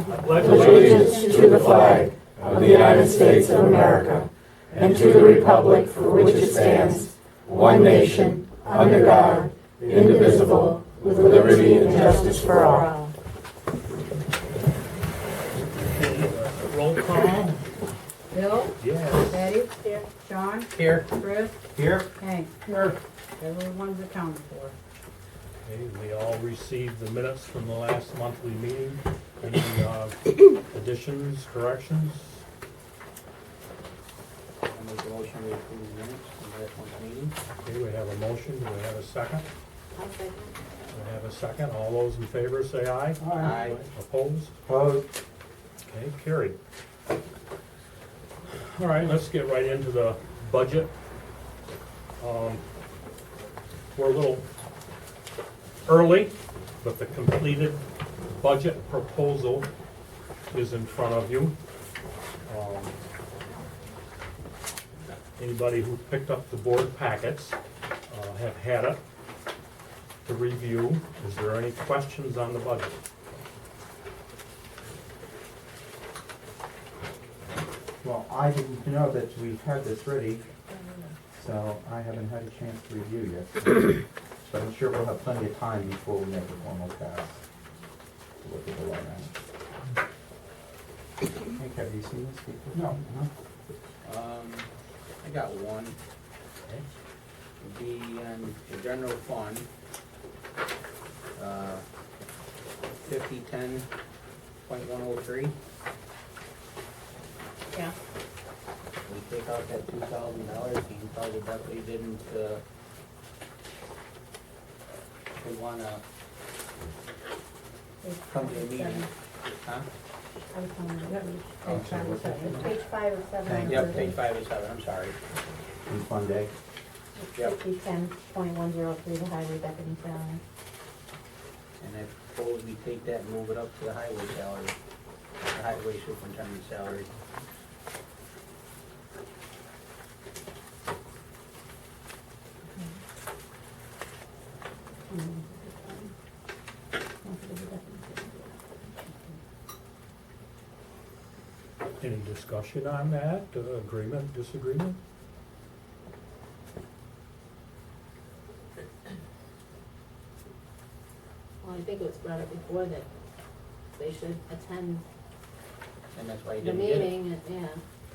pledge allegiance to the flag of the United States of America and to the republic for which it stands, one nation, under God, indivisible, with liberty and justice for all. Roll call. Bill? Yes. Betty? Here. John? Here. Chris? Here. Hank? Here. Everyone's accounted for. Okay, we all received the minutes from the last monthly meeting. Any additions, corrections? I make a motion to approve the minutes from last month's meeting. Okay, we have a motion. Do we have a second? I'll second. We have a second. All those in favor say aye. Aye. Opposed? Opposed. Okay, carried. All right, let's get right into the budget. We're a little early, but the completed budget proposal is in front of you. Anybody who picked up the board packets have had it to review. Is there any questions on the budget? Well, I didn't know that we had this ready, so I haven't had a chance to review yet. But I'm sure we'll have plenty of time before we make a formal pass to look at the line items. Hank, have you seen this before? No. I got one. It'd be in the general fund, 5010.103. Yeah. We take out that $2,000, and probably definitely didn't, we wanna come to a meeting. Huh? Page 5 of 7. Yep, page 5 and 7, I'm sorry. In Fund A? Yep. 5010.103, the highway deputy salary. And I propose we take that and move it up to the highway salary, the highway superintendent salary. Any discussion on that? Agreement, disagreement? Well, I think it was brought up before that they should attend And that's why you the didn't get it. meeting, and, yeah.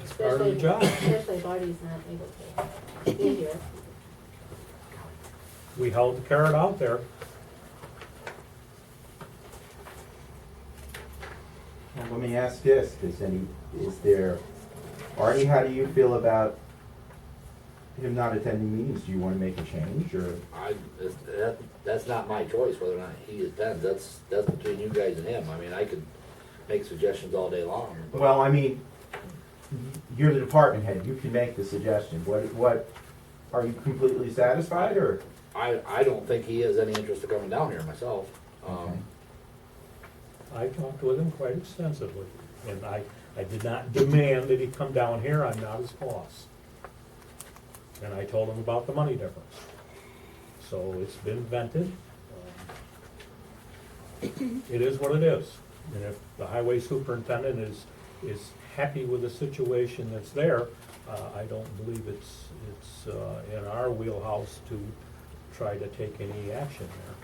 It's part of the job. Especially if Artie's not able to be here. We held the carrot out there. Well, let me ask this, Artie, how do you feel about him not attending meetings? Do you want to make a change, or? That's not my choice whether or not he attends. That's between you guys and him. I mean, I could make suggestions all day long. but- Well, I mean, you're the department head, you can make the suggestion. What, are you completely satisfied, or? I don't think he has any interest in coming down here myself. Okay. I talked with him quite extensively, and I did not demand that he come down here. I'm not his boss. And I told him about the money difference. So it's been vented. It is what it is. And if the highway superintendent is happy with the situation that's there, I don't believe it's in our wheelhouse to try to take any action there.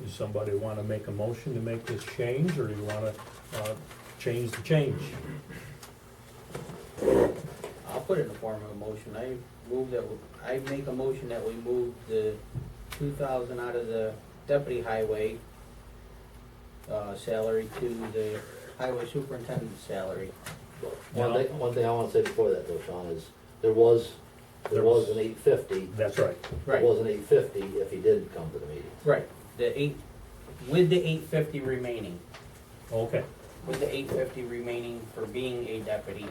Does somebody want to make a motion to make this change, or do you want to change the change? I'll put it in the form of a motion. I make a motion that we move the 2,000 out of the deputy highway salary to the highway superintendent's salary. One thing I want to say before that though, Sean, is there was an 850. That's right. There was an 850 if he didn't come to the meeting. Right, with the 850 remaining, Okay. with the 850 remaining for being a deputy.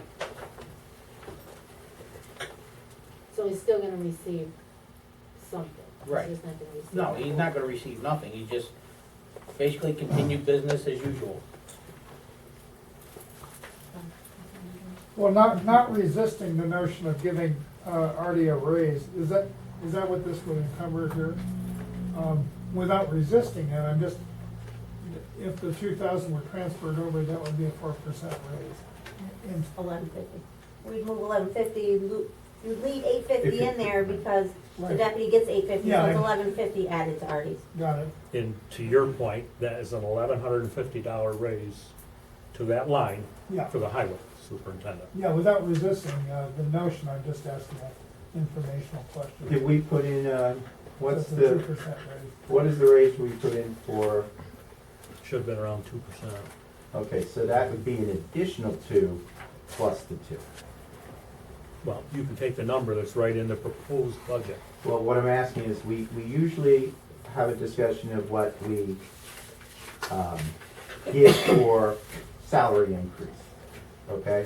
So he's still gonna receive something. Right. He's just not gonna receive. No, he's not gonna receive nothing, he's just basically continue business as usual. Well, not resisting the notion of giving Artie a raise. Is that Is that what this would encumber here? Without resisting it, I'm just, if the 2,000 were transferred over, that would be a 4% raise. And 1150. We'd move 1150, you'd leave 850 in there because the Right. deputy gets 850, Yeah, so it's I- 1150 added to Artie's. got it. And to your point, that is an $1,150 raise to that line Yeah. for the highway superintendent. Yeah, without resisting the notion, I'm just asking an informational question. Did we put in, what's That's a the, 2% raise. what is the raise we put in for, Should've been around 2%. okay, so that would be an additional 2 plus the 2. Well, you can take the number that's right in the proposed budget. Well, what I'm asking is, we usually have a discussion of what we give for salary increase, okay?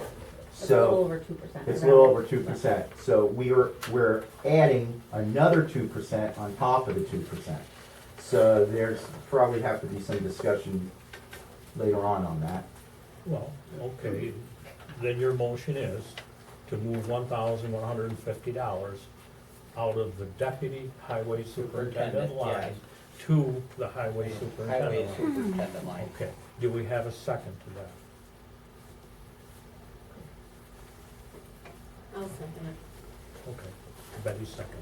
It's a little So, over 2%. it's a little over 2%, so we're adding another 2% on top of the 2%. So there's probably have to be some discussion later on that. Well, okay, then your motion is to move $1,150 out of the deputy highway superintendent Superintendent, line yeah. to the highway Highway superintendent line. superintendent line. Okay, do we have a second to that? I'll second it. Okay, Betty second.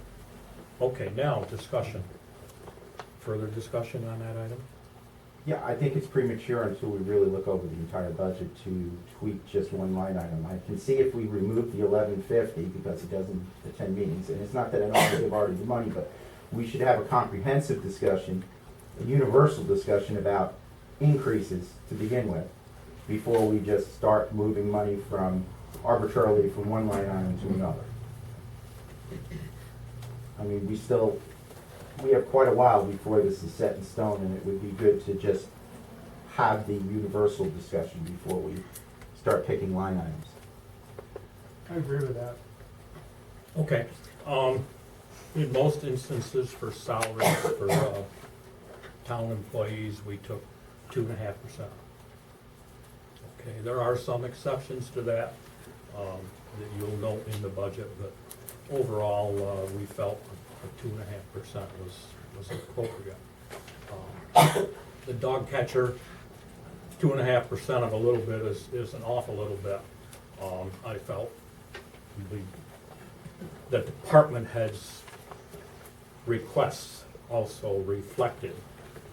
Okay, now, discussion. Further discussion on that item? Yeah, I think it's premature until we really look over the entire budget to tweak just one line item. I can see if we remove the 1150 because he doesn't attend meetings, and it's not that I don't want to give Artie the money, but we should have a comprehensive discussion, a universal discussion about increases to begin with, before we just start moving money from arbitrarily from one line item to another. I mean, we have quite a while before this is set in stone, and it would be good to just have the universal discussion before we start picking line items. I agree with that. Okay, in most instances for salaries for, town employees, we took 2.5%. Okay, there are some exceptions to that, that you'll note in the budget, but overall, we felt a 2.5% was appropriate. The dog catcher, 2.5% of a little bit is an awful little bit. I felt the department heads' requests also reflected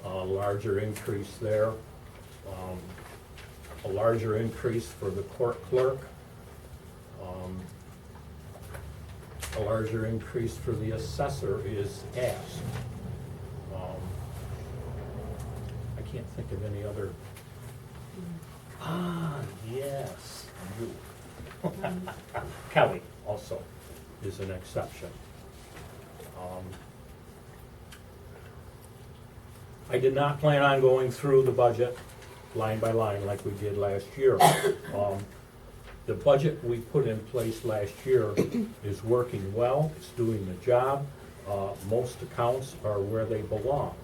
a larger increase there, a larger increase for the court clerk, a larger increase for the assessor is asked. I can't think of any other. Yes, you. Kelly also is an exception. I did not plan on going through the budget line by line like we did last year. The budget we put in place last year is working well, it's doing the job. Most accounts are where they belong.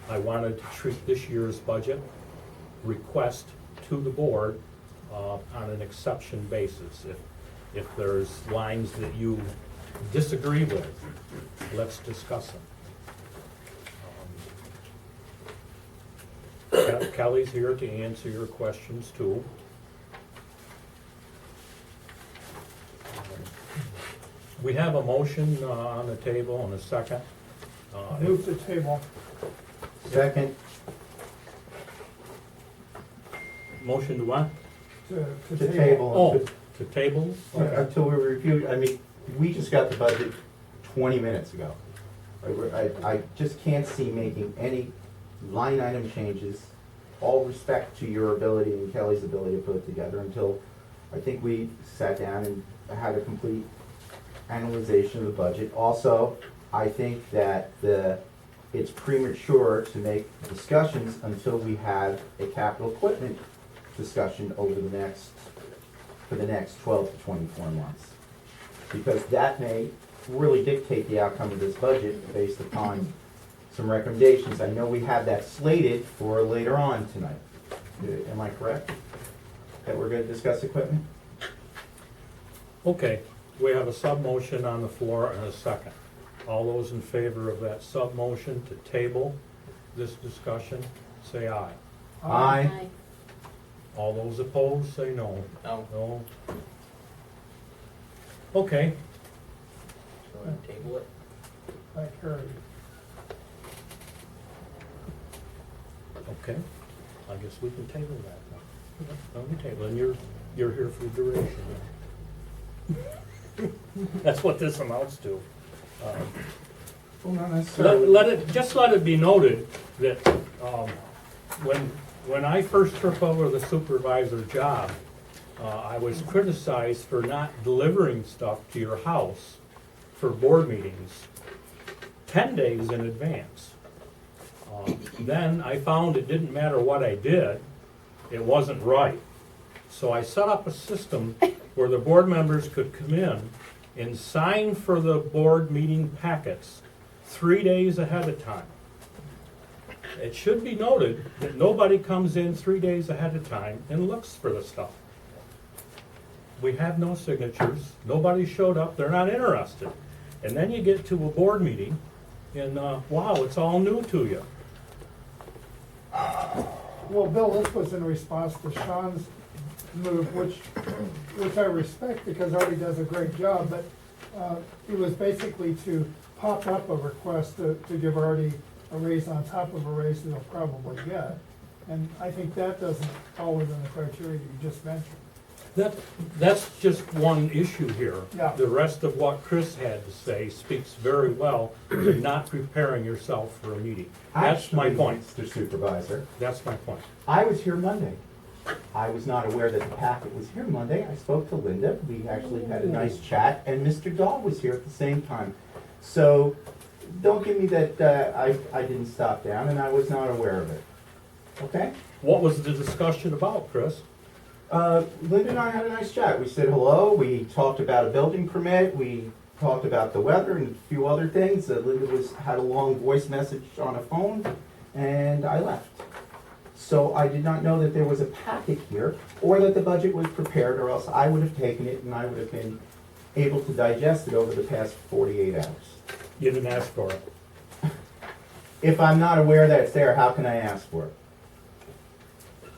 I wanted to treat this year's budget request to the board on an exception basis. If there's lines that you disagree with, let's discuss them. Kelly's here to answer your questions too. We have a motion on the table and a second. Move the table. Second, Motion to what? to table. Oh, to table? Okay. Until we review, I mean, we just got the budget 20 minutes ago. I just can't see making any line item changes, all respect to your ability and Kelly's ability to put it together, until I think we sat down and had a complete analyzation of the budget. Also, I think that it's premature to make discussions until we have a capital equipment discussion over for the next 12 to 24 months. Because that may really dictate the outcome of this budget based upon some recommendations. I know we have that slated for later on tonight. Am I correct? That we're going to discuss equipment? Okay, we have a sub-motion on the floor and a second. All those in favor of that sub-motion to table this discussion, say aye. Aye. All those opposed, say no. No, No. Okay, so we'll table it. Like her, okay. I guess we can table that then. No, we table, and you're here for the duration then. That's what this amounts to. Well, not necessarily. Let it be noted that, when I first took over the supervisor job, I was criticized for not delivering stuff to your house for board meetings 10 days in advance. Then I found it didn't matter what I did, it wasn't right. So I set up a system where the board members could come in and sign for the board meeting packets 3 days ahead of time. It should be noted that nobody comes in 3 days ahead of time and looks for the stuff. We have no signatures, nobody showed up, they're not interested. And then you get to a board meeting and, wow, it's all new to you. well, Bill, this was in response to Sean's move, which I respect because Artie does a great job, but it was basically to pop up a request to give Artie a raise on top of a raise that he'll probably get. And I think that doesn't fall within the criteria you just mentioned. That's just one issue here. Yeah. The rest of what Chris had to say speaks very well to not preparing yourself for a meeting. That's my Actually, point. Mr. Supervisor, That's my point. I was here Monday. I was not aware that the packet was here Monday. I spoke to Linda. We actually had a nice chat, and Mr. Dahl was here at the same time. So don't give me that I didn't stop down and I was not aware of it. Okay? What was the discussion about, Chris? Linda and I had a nice chat. We said hello. We talked about a building permit. We talked about the weather and a few other things. Linda had a long voice message on a phone, and I left. So I did not know that there was a packet here, or that the budget was prepared, or else I would have taken it and I would have been able to digest it over the past 48 hours. You didn't ask for it. If I'm not aware that it's there, how can I ask for it?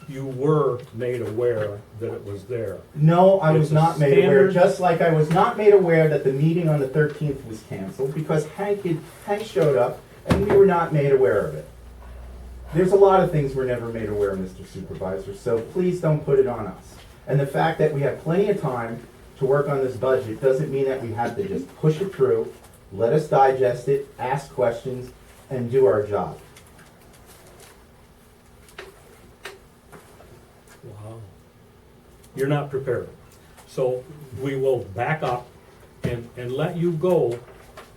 You were made aware that it was there. No, I It's was a not made aware, standard- just like I was not made aware that the meeting on the 13th was canceled, because Hank showed up, and we were not made aware of it. There's a lot of things we're never made aware of, Mr. Supervisor, so please don't put it on us. And the fact that we have plenty of time to work on this budget doesn't mean that we have to just push it through, let us digest it, ask questions, and do our job. Wow. You're not prepared. So we will back up and let you go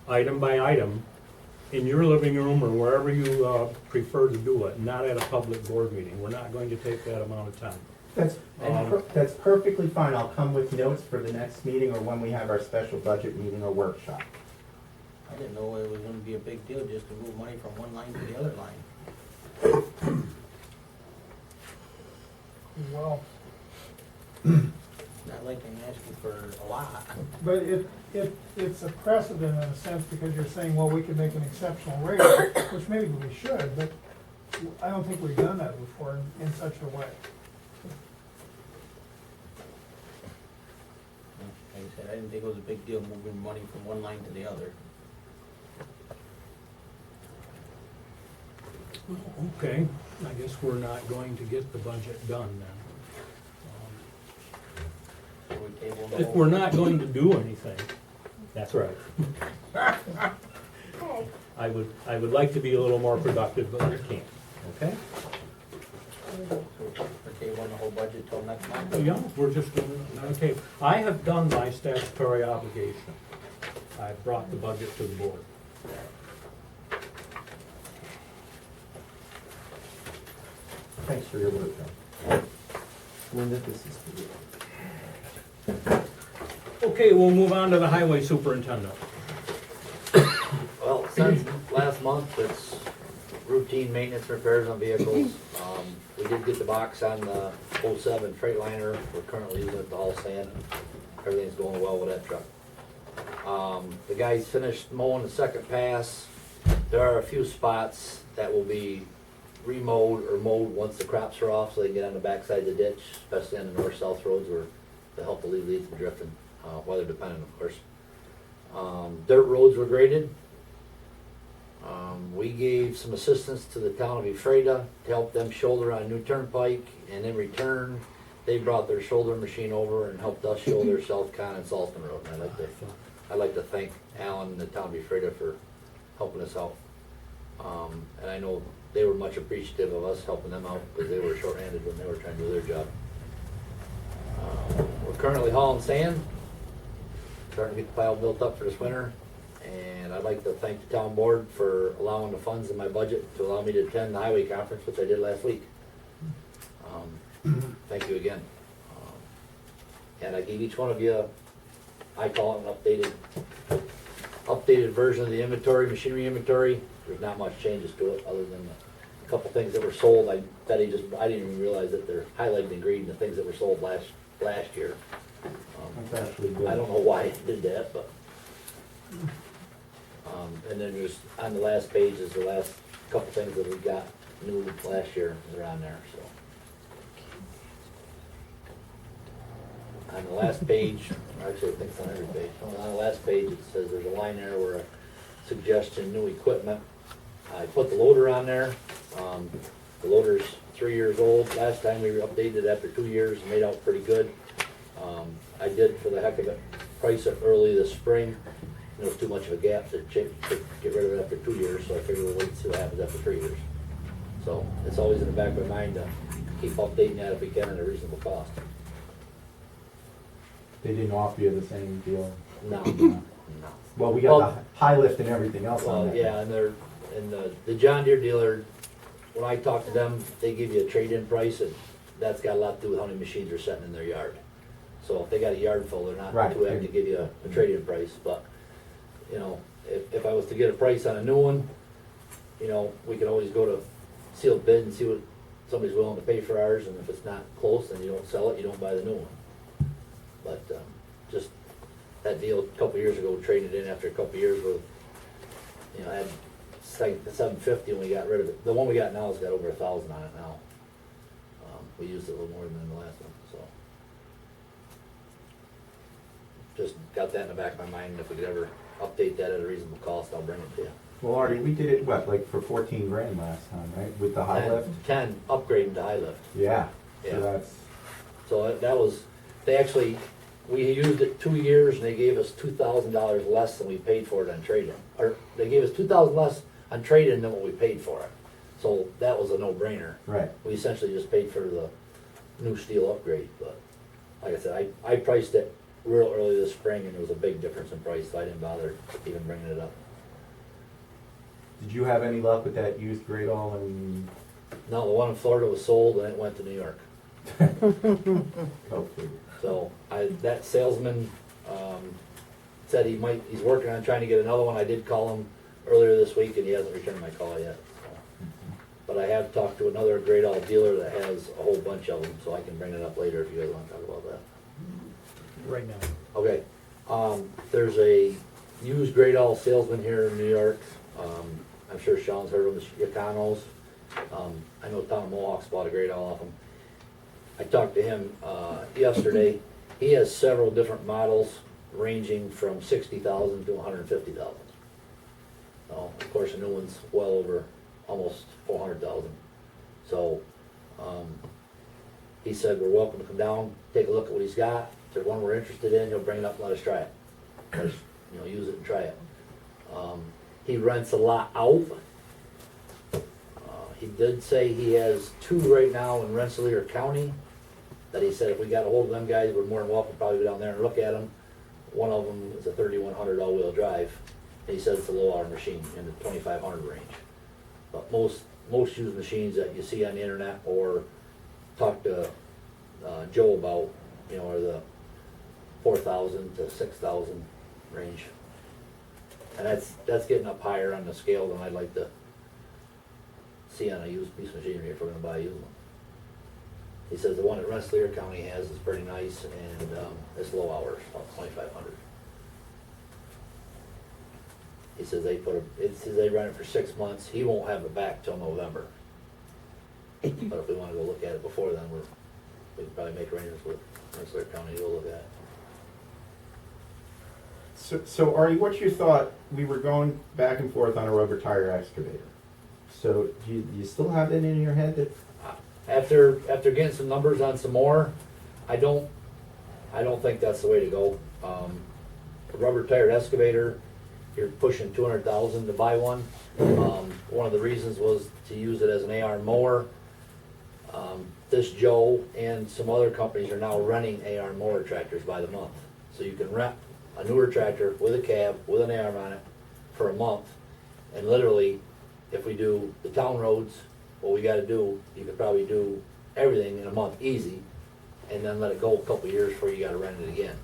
item by item in your living room or wherever you prefer to do it, not at a public board meeting. We're not going to take that amount of time. That's perfectly fine. I'll come with notes for the next meeting or when we have our special budget meeting or workshop. I didn't know it was gonna be a big deal just to move money from one line to the other line. Well, Not like I'm asking for a lot. but it's a precedent in a sense because you're saying, well, we could make an exceptional rate, which maybe we should, but I don't think we've done that before in such a way. Like I said, I didn't think it was a big deal moving money from one line to the other. Okay, I guess we're not going to get the budget done then. So we table the If whole- we're not going to do anything, that's right. Okay. I would like to be a little more productive, but I can't, okay? So we're tabling the whole budget till next month? Yeah, we're just going, okay, I have done my statutory obligation. I've brought the budget to the board. Thanks for your work, John. Linda, this is for you. Okay, we'll move on to the highway superintendent. Well, since last month, it's routine maintenance repairs on vehicles. We did get the box on the 07 Freightliner. We're currently using it to haul sand. Everything's going well with that truck. The guys finished mowing the second pass. There are a few spots that will be remowed or mowed once the crops are off, so they can get on the backside of the ditch, especially on the north-south roads where to help alleviate the drifting, weather dependent, of course. Dirt roads were graded. We gave some assistance to the town of Ephrata to help them shoulder on New Turnpike, and in return, they brought their shoulder machine over and helped us shoulder South Con and Salton Road. And I'd like to thank Alan and the town of Ephrata for helping us out. And I know they were much appreciative of us helping them out because they were shorthanded when they were trying to do their job. We're currently hauling sand, starting to get the pile built up for this winter. And I'd like to thank the town board for allowing the funds in my budget to allow me to attend the highway conference, which I did last week. Thank you again. And I gave each one of you, I call it an updated version of the inventory, machinery inventory. There's not much changes to it other than a couple things that were sold. I didn't even realize that they're highlighted in green, the things that were sold last year. That's actually good. I don't know why it did that, but. And then there's, on the last page is the last couple things that we got new last year, they're on there, so. On the last page, actually I think it's on every page, on the last page it says there's a line there where a suggestion, new equipment. I put the loader on there. The loader's 3 years old. Last time we updated it after 2 years, made out pretty good. I did, for the heck of it, price it early this spring. There was too much of a gap to get rid of it after 2 years, so I figured we'll wait and see what happens after 3 years. So it's always in the back of my mind to keep updating that if we can at a reasonable cost. They didn't offer you the same deal? No, No. no. Well, we got the high lift and everything else on Well, that. yeah, and the John Deere dealer, when I talk to them, they give you a trade-in price, and that's got a lot to do with how many machines are sitting in their yard. So if they got a yard full, they're not Right. too happy to give you a trade-in price, but, you know, if I was to get a price on a new one, you know, we can always go to sealed bid and see what somebody's willing to pay for ours, and if it's not close, then you don't sell it, you don't buy the new one. But, just that deal a couple years ago, traded in after a couple years with, you know, I had $750 when we got rid of it. The one we got now has got over 1,000 on it now. We used it a little more than the last one, so. Just got that in the back of my mind, if we could ever update that at a reasonable cost, I'll bring it to you. Well, Artie, we did it, what, like for 14 grand last time, right? With the high lift? 10, upgrading to high lift. Yeah. Yeah. So that's, So that was, they actually, we used it 2 years and they gave us $2,000 less than we paid for it on trade-in. Or they gave us $2,000 less on trade-in than what we paid for it. So that was a no-brainer. right. We essentially just paid for the new steel upgrade, but like I said, I priced it real early this spring and there was a big difference in price, so I didn't bother even bringing it up. Did you have any luck with that used grade all and No, the one in Florida was sold and it went to New York. hopefully? So that salesman, said he's working on trying to get another one. I did call him earlier this week and he hasn't returned my call yet. So. But I have talked to another grade all dealer that has a whole bunch of them, so I can bring it up later if you guys want to talk about that. Right now. Okay, there's a used grade all salesman here in New York. I'm sure Sean's heard of him, the Yacanos. I know Tom Mohawk's bought a grade all off him. I talked to him, yesterday. He has several different models ranging from 60,000 to 150,000. Of course, the new one's well over almost 400,000. So, he said we're welcome to come down, take a look at what he's got. If there's one we're interested in, he'll bring it up and let us try it. Let us, use it and try it. He rents a lot out. He did say he has 2 right now in Rensselaer County, that he said if we got a hold of them guys, we're more than welcome to probably go down there and look at them. One of them is a 3100 all-wheel drive, and he said it's a low-hour machine in the 2500 range. But most used machines that you see on the internet or talk to Joe about, are the 4,000 to 6,000 range. And that's getting up higher on the scale than I'd like to see on a used piece of machinery if we're gonna buy a used one. He says the one that Rensselaer County has is pretty nice and it's low hours, about 2,500. He says it says they rent it for 6 months, he won't have it back till November. But if we wanna go look at it before then, we could probably make arrangements with Rensselaer County to go look at it. So Artie, what's your thought? We were going back and forth on a rubber tire excavator. So do you still have that in your head that, After getting some numbers on some more, I don't think that's the way to go. A rubber tired excavator, you're pushing 200,000 to buy one. One of the reasons was to use it as an AR mower. This Joe and some other companies are now renting AR mower tractors by the month. So you can rent a newer tractor with a cab, with an arm on it for a month. And literally, if we do the town roads, what we gotta do, you could probably do everything in a month easy, and then let it go a couple of years before you gotta rent it again.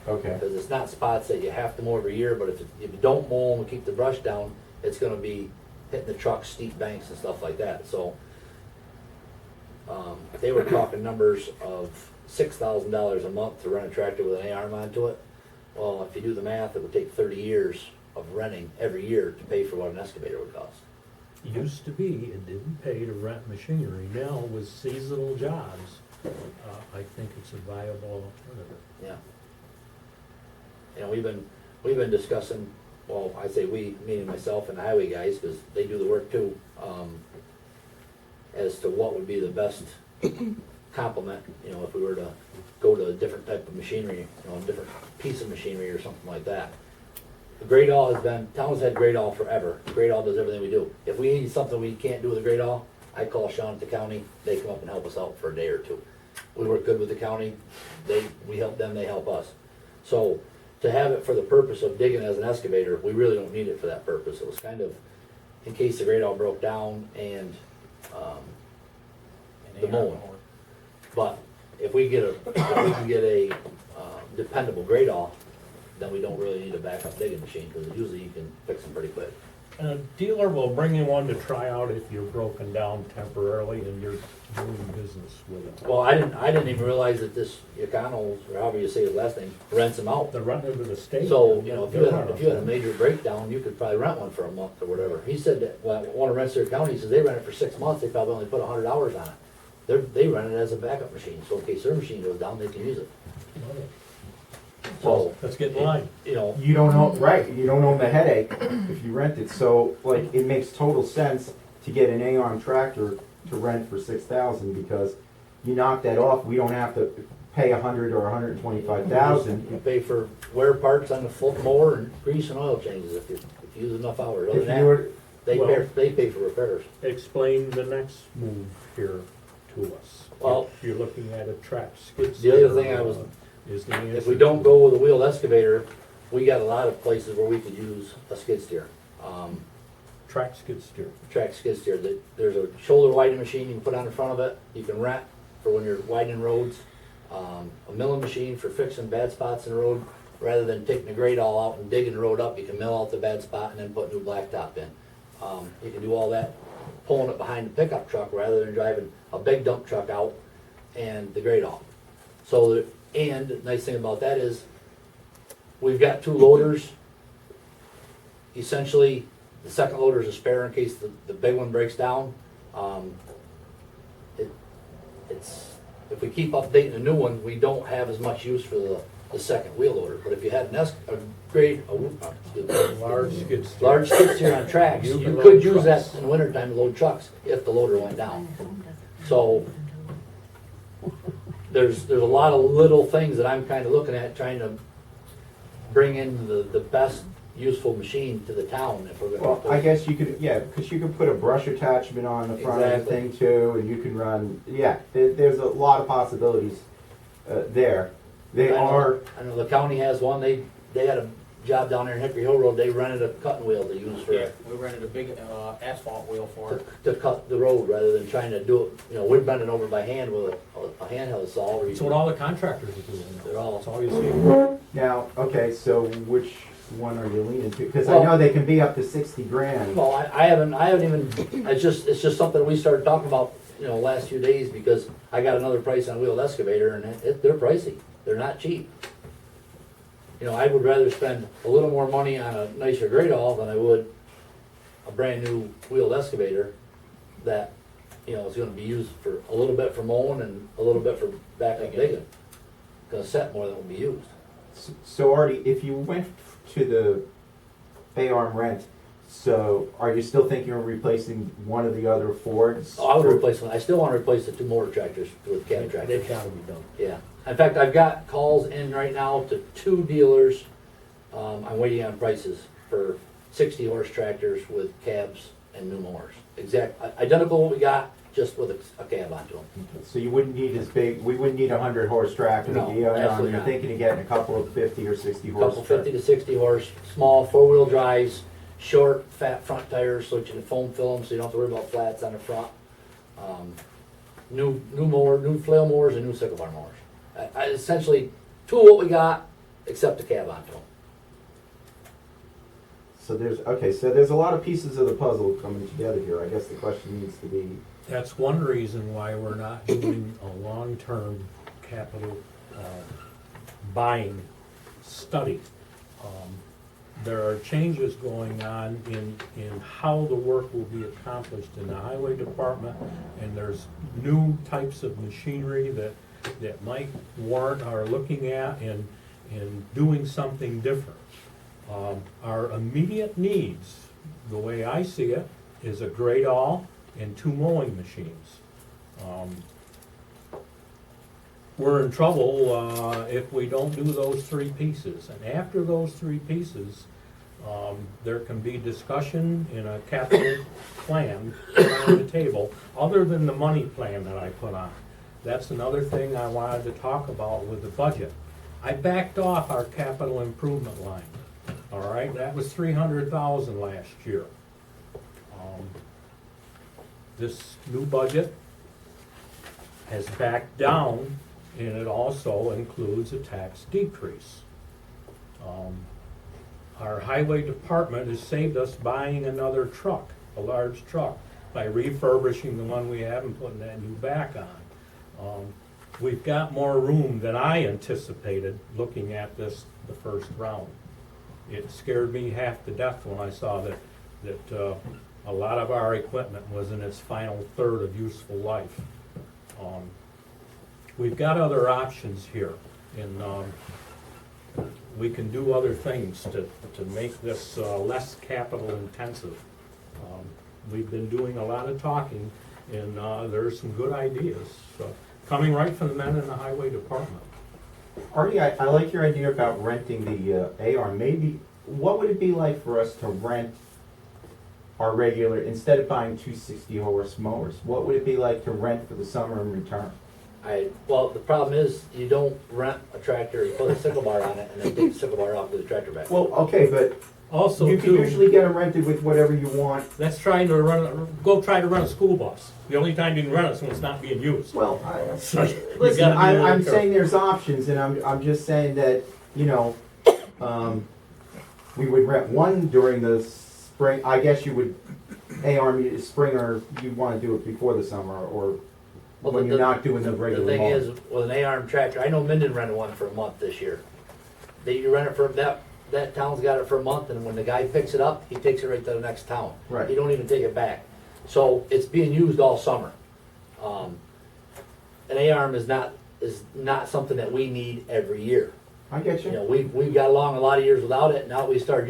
okay, Because it's not spots that you have to mow every year, but if you don't mow them and keep the brush down, it's gonna be hitting the truck, steep banks and stuff like that, so. They were talking numbers of $6,000 a month to rent a tractor with an arm onto it. Well, if you do the math, it would take 30 years of renting every year to pay for what an excavator would cost. Used to be, it didn't pay to rent machinery. Now with seasonal jobs, I think it's a viable alternative. Yeah. You know, we've been discussing, well, I say we, meaning myself and the highway guys, because they do the work too, as to what would be the best complement, you know, if we were to go to a different type of machinery, you know, a different piece of machinery or something like that. The grade all has been, town's had grade all forever. Grade all does everything we do. If we need something we can't do with the grade all, I call Sean at the county, they come up and help us out for a day or two. We work good with the county, we help them, they help us. So, to have it for the purpose of digging as an excavator, we really don't need it for that purpose. It was kind of in case the grade all broke down and, the mowing. But if we can get a dependable grade all, then we don't really need a backup digging machine, because usually you can fix them pretty quick. And a dealer will bring you one to try out if you're broken down temporarily and you're doing business with it. Well, I didn't even realize that this Yacano, or however you say his last name, rents them out. They're rented to the state. So, you know, if you had a major breakdown, you could probably rent one for a month or whatever. He said that, well, one of Rensselaer County, he says they rent it for 6 months, they probably only put 100 hours on it. They rent it as a backup machine, so in case their machine goes down, they can use it. So, Let's get in line. you know, you don't own, right, you don't own the headache if you rent it, so, like, it makes total sense to get an A-arm tractor to rent for 6,000, because you knock that off, we don't have to pay 100 or 125,000. you pay for wear parts on the foot mower and grease and oil changes if you use enough hours. Other If than you were, that, they pay for repairs. Explain the next move here to us. Well, You're looking at a track skid the steer. other thing I was, Is the answer. if we don't go with a wheeled excavator, we got a lot of places where we could use a skid steer. Track skid steer. Track skid steer, there's a shoulder widening machine you can put on the front of it, you can rent for when you're widening roads. A milling machine for fixing bad spots in the road, rather than taking the grade all out and digging the road up, you can mill out the bad spot and then put new blacktop in. You can do all that pulling it behind the pickup truck rather than driving a big dump truck out and the grade off. So, and the nice thing about that is, we've got 2 loaders. Essentially, the second loader is a spare in case the big one breaks down. It's, if we keep updating the new one, we don't have as much use for the second wheel loader. But if you had large Large skid steer. large skid steer on tracks, You you can could load use that trucks. in the wintertime to load trucks if the loader went down. So, there's a lot of little things that I'm kinda looking at, trying to bring in the best useful machine to the town if we're well, gonna. I guess you could, yeah, because you could put a brush attachment on the front of the Exactly. thing too, and you can run, yeah, there's a lot of possibilities there. They are, I know the county has one, they had a job down there in Hickory Hill Road, they rented a cutting wheel to use Yeah, for, we rented a big asphalt wheel for it. to cut the road rather than trying to do it, you know, we're bending over by hand with a handheld saw. Where you That's what all the contractors are doing. They're all- That's all you see. now, okay, so which one are you leaning to? Because I know they can be up to 60 grand. Well, I haven't even, it's just something we started talking about, you know, last few days, because I got another price on a wheeled excavator, and they're pricey, they're not cheap. You know, I would rather spend a little more money on a nicer grade all than I would a brand new wheeled excavator that, you know, is gonna be used for a little bit for mowing and a little bit for backup digging. Gonna set more than will be used. So Artie, if you went to the A-arm rent, so are you still thinking of replacing one of the other Fords? Oh, I would replace one. I still wanna replace the two motor tractors with cab tractors. They've gotta be done. Yeah. In fact, I've got calls in right now to 2 dealers. I'm waiting on prices for 60 horse tractors with cabs and new mowers. Identical what we got, just with a cab onto them. So you wouldn't need as big, we wouldn't need a 100-horse tractor. No, absolutely You're not. thinking of getting a couple of 50 or 60 horse. Couple 50 to 60 horse, small 4-wheel drives, short, fat front tires, so that you can foam fill them, so you don't have to worry about flats on the front. New mower, new flail mowers, and new sickle bar mowers. I essentially, 2 of what we got, except the cab onto them. So there's a lot of pieces of the puzzle coming together here. I guess the question needs to be, That's one reason why we're not doing a long-term capital buying study. There are changes going on in how the work will be accomplished in the highway department, and there's new types of machinery that Mike Warren are looking at and doing something different. Our immediate needs, the way I see it, is a grade all and 2 mowing machines. We're in trouble if we don't do those 3 pieces. And after those 3 pieces, there can be discussion in a capital plan on the table, other than the money plan that I put on. That's another thing I wanted to talk about with the budget. I backed off our capital improvement line. All right, that was 300,000 last year. This new budget has backed down, and it also includes a tax decrease. Our highway department has saved us buying another truck, a large truck, by refurbishing the one we have and putting that new back on. We've got more room than I anticipated looking at this the first round. It scared me half to death when I saw that a lot of our equipment was in its final third of useful life. We've got other options here, and we can do other things to make this less capital intensive. We've been doing a lot of talking, and there's some good ideas coming right from the men in the highway department. Artie, I like your idea about renting the AR. Maybe, what would it be like for us to rent our regular, instead of buying 2 60-horse mowers, what would it be like to rent for the summer and return? Well, the problem is, you don't rent a tractor, you put a sickle bar on it, and then take the sickle bar off with the tractor back. Well, okay, but Also, you can too, usually get them rented with whatever you want. that's try to run a school bus. The only time you can run it is when it's not being used. Well, So you listen, gotta be I'm really careful. saying there's options, and I'm just saying that, you know, we would rent one during the spring. I guess you would, spring, or you want to do it before the summer, or Well, when you're not doing the The regular thing mowing. is, with an A-arm tractor, I know Minden rented one for a month this year. You rent it for, that town's got it for a month, and when the guy picks it up, he takes it right to the next town. Right. He don't even take it back. So it's being used all summer. An A-arm is not something that we need every year. I get You you. know, we've got along a lot of years without it, now we start